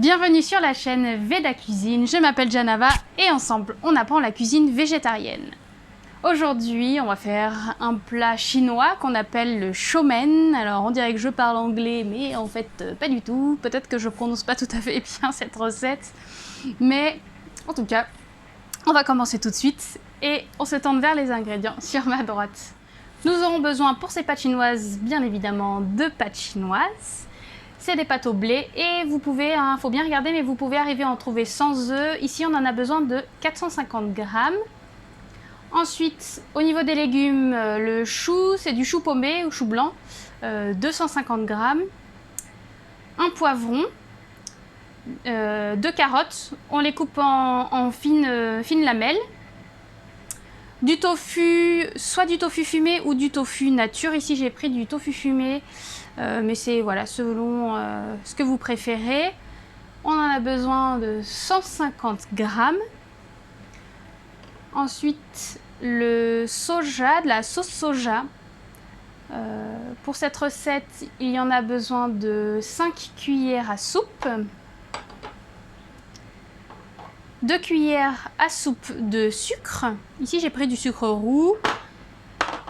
Bienvenue sur la chaîne Veda Cuisine, je m'appelle Janava et ensemble on apprend la cuisine végétarienne. Aujourd'hui on va faire un plat chinois qu'on appelle le chow mein. Alors on dirait que je parle anglais mais en fait pas du tout, peut-être que je prononce pas tout à fait bien cette recette. Mais en tout cas on va commencer tout de suite et on se tourne vers les ingrédients sur ma droite. Nous aurons besoin pour ces pâtes chinoises bien évidemment de pâtes chinoises. C'est des pâtes au blé et vous pouvez, faut bien regarder, mais vous pouvez arriver à en trouver sans œufs. Ici, on en a besoin de 450 grammes. Ensuite, au niveau des légumes, le chou, c'est du chou paumé ou chou blanc, 250 grammes. Un poivron, 2 carottes, on les coupe en fines lamelles. Du tofu, soit du tofu fumé ou du tofu nature. Ici, j'ai pris du tofu fumé. Mais c'est voilà, selon ce que vous préférez. On en a besoin de 150 grammes. Ensuite, le soja, de la sauce soja. Pour cette recette, il y en a besoin de 5 cuillères à soupe. 2 cuillères à soupe de sucre. Ici, j'ai pris du sucre roux.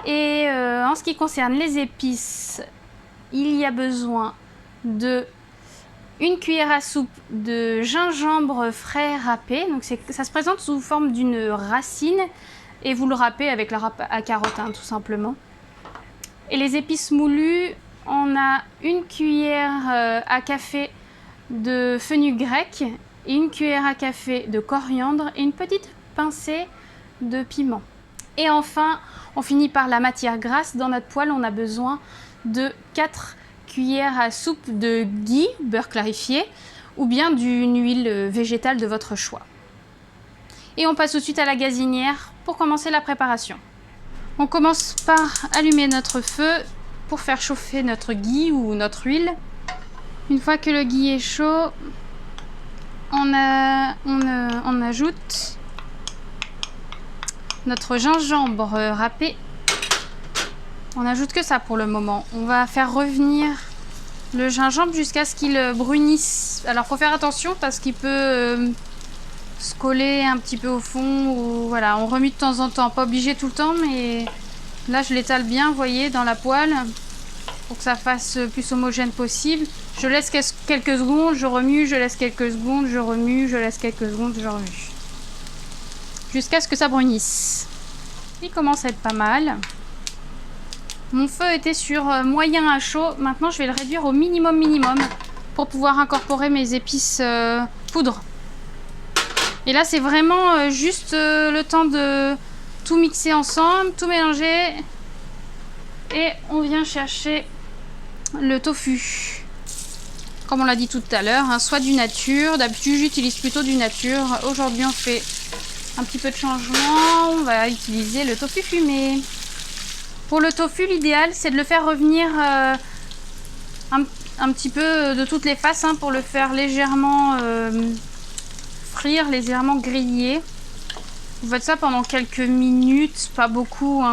Et en ce qui concerne les épices, il y a besoin de 1 cuillère à soupe de gingembre frais râpé. Donc ça se présente sous forme d'une racine et vous le râpez avec la râpe à carotte, tout simplement. Et les épices moulues, on a 1 cuillère à café de fenugrec et 1 cuillère à café de coriandre et une petite pincée de piment. Et enfin, on finit par la matière grasse. Dans notre poêle, on a besoin de 4 cuillères à soupe de ghee, beurre clarifié, ou bien d'une huile végétale de votre choix. Et on passe tout de suite à la gazinière pour commencer la préparation. On commence par allumer notre feu pour faire chauffer notre ghee ou notre huile. Une fois que le ghee est chaud, on ajoute notre gingembre râpé. On n'ajoute que ça pour le moment. On va faire revenir le gingembre jusqu'à ce qu'il brunisse. Alors, il faut faire attention parce qu'il peut se coller un petit peu au fond. Ou, voilà, on remue de temps en temps. Pas obligé tout le temps, mais là, je l'étale bien, vous voyez, dans la poêle pour que ça fasse le plus homogène possible. Je laisse quelques secondes, je remue, je laisse quelques secondes, je remue, je laisse quelques secondes, je remue. Jusqu'à ce que ça brunisse. Il commence à être pas mal. Mon feu était sur moyen à chaud. Maintenant, je vais le réduire au minimum pour pouvoir incorporer mes épices poudre. Et là, c'est vraiment juste le temps de tout mixer ensemble, tout mélanger. Et on vient chercher le tofu. Comme on l'a dit tout à l'heure, soit du nature. D'habitude, j'utilise plutôt du nature. Aujourd'hui, on fait un petit peu de changement. On va utiliser le tofu fumé. Pour le tofu, l'idéal, c'est de le faire revenir un petit peu de toutes les faces pour le faire légèrement frire, légèrement griller. Vous faites ça pendant quelques minutes, pas beaucoup.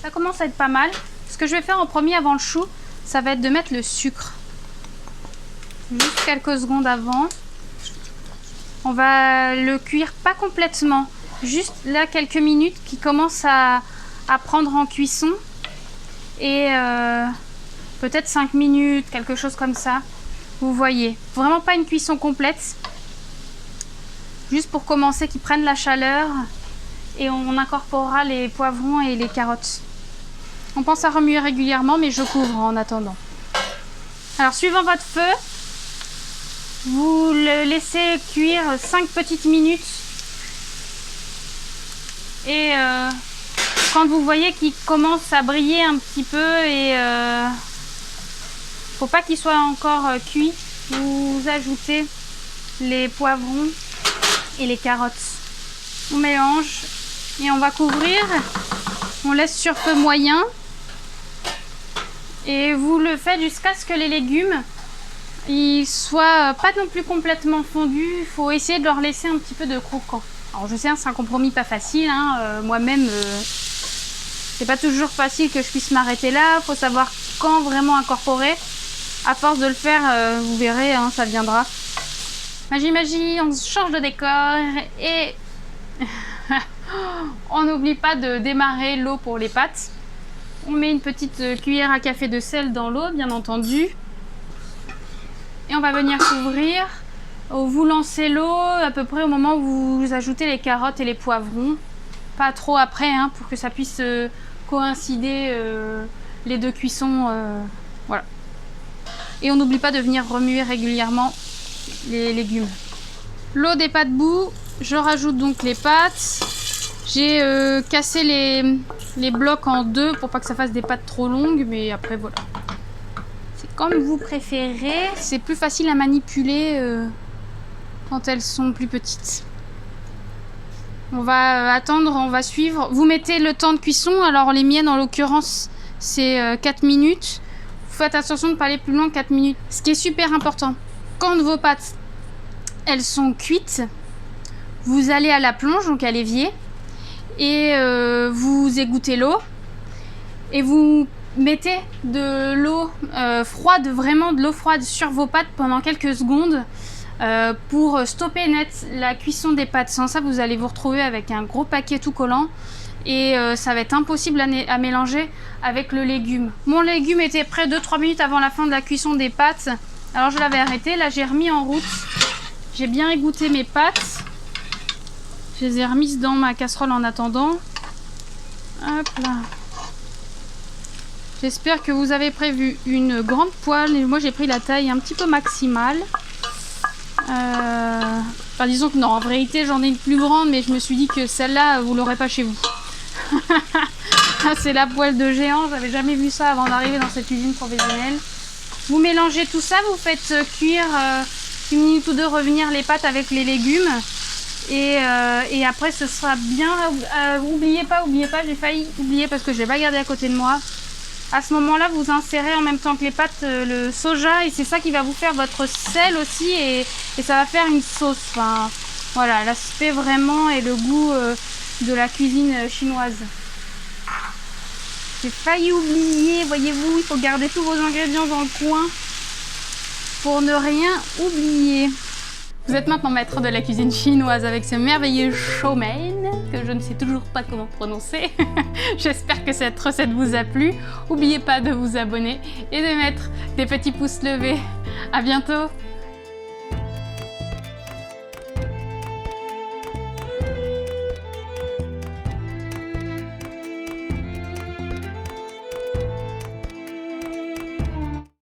Ça commence à être pas mal. Ce que je vais faire en premier avant le chou, ça va être de mettre le sucre. Juste quelques secondes avant. On va le cuire pas complètement. Juste là, quelques minutes qui commencent à prendre en cuisson. Et peut-être 5 minutes, quelque chose comme ça. Vous voyez, vraiment pas une cuisson complète. Juste pour commencer, qu'ils prennent la chaleur. Et on incorporera les poivrons et les carottes. On pense à remuer régulièrement, mais je couvre en attendant. Alors, suivant votre feu, vous le laissez cuire 5 petites minutes. Et quand vous voyez qu'il commence à briller un petit peu et faut pas qu'il soit encore cuit, vous ajoutez les poivrons et les carottes. On mélange et on va couvrir. On laisse sur feu moyen et vous le faites jusqu'à ce que les légumes ils soient pas non plus complètement fondus. Il faut essayer de leur laisser un petit peu de croquant. Alors je sais, c'est un compromis pas facile. Moi-même, c'est pas toujours facile que je puisse m'arrêter là. Il faut savoir quand vraiment incorporer. À force de le faire, vous verrez, ça viendra. Magie, magie, on change de décor et on n'oublie pas de démarrer l'eau pour les pâtes. On met une petite cuillère à café de sel dans l'eau, bien entendu. Et on va venir couvrir. Vous lancez l'eau à peu près au moment où vous ajoutez les carottes et les poivrons. Pas trop après, hein, pour que ça puisse coïncider les deux cuissons. Voilà. Et on n'oublie pas de venir remuer régulièrement les légumes. L'eau des pâtes bout, je rajoute donc les pâtes. J'ai cassé les blocs en deux pour pas que ça fasse des pâtes trop longues, mais après voilà. C'est comme vous préférez, c'est plus facile à manipuler quand elles sont plus petites. On va attendre, on va suivre. Vous mettez le temps de cuisson, alors les miennes en l'occurrence c'est 4 minutes. Faites attention de ne pas aller plus loin que 4 minutes. Ce qui est super important, quand vos pâtes elles sont cuites, vous allez à la plonge, donc à l'évier, et vous égouttez l'eau et vous mettez de l'eau froide, vraiment de l'eau froide sur vos pâtes pendant quelques secondes pour stopper net la cuisson des pâtes. Sans ça, vous allez vous retrouver avec un gros paquet tout collant et ça va être impossible à mélanger avec le légume. Mon légume était prêt 2-3 minutes avant la fin de la cuisson des pâtes. Alors je l'avais arrêté, là j'ai remis en route. J'ai bien égoutté mes pâtes. Je les ai remises dans ma casserole en attendant. Hop là. J'espère que vous avez prévu une grande poêle. Et moi j'ai pris la taille un petit peu maximale. Enfin disons que non, en vérité j'en ai une plus grande, mais je me suis dit que celle-là vous l'aurez pas chez vous. C'est la poêle de géant, j'avais jamais vu ça avant d'arriver dans cette cuisine professionnelle. Vous mélangez tout ça, vous faites cuire une minute ou deux, revenir les pâtes avec les légumes. Et après ce sera bien. Oubliez pas, j'ai failli oublier parce que je l'ai pas gardé à côté de moi. À ce moment là vous insérez en même temps que les pâtes le soja, et c'est ça qui va vous faire votre sel aussi, et ça va faire une sauce. Enfin voilà, l'aspect vraiment et le goût de la cuisine chinoise. J'ai failli oublier, voyez-vous, il faut garder tous vos ingrédients dans le coin pour ne rien oublier. Vous êtes maintenant maître de la cuisine chinoise avec ce merveilleux chow mein que je ne sais toujours pas comment prononcer. J'espère que cette recette vous a plu. N'oubliez pas de vous abonner et de mettre des petits pouces levés. À bientôt.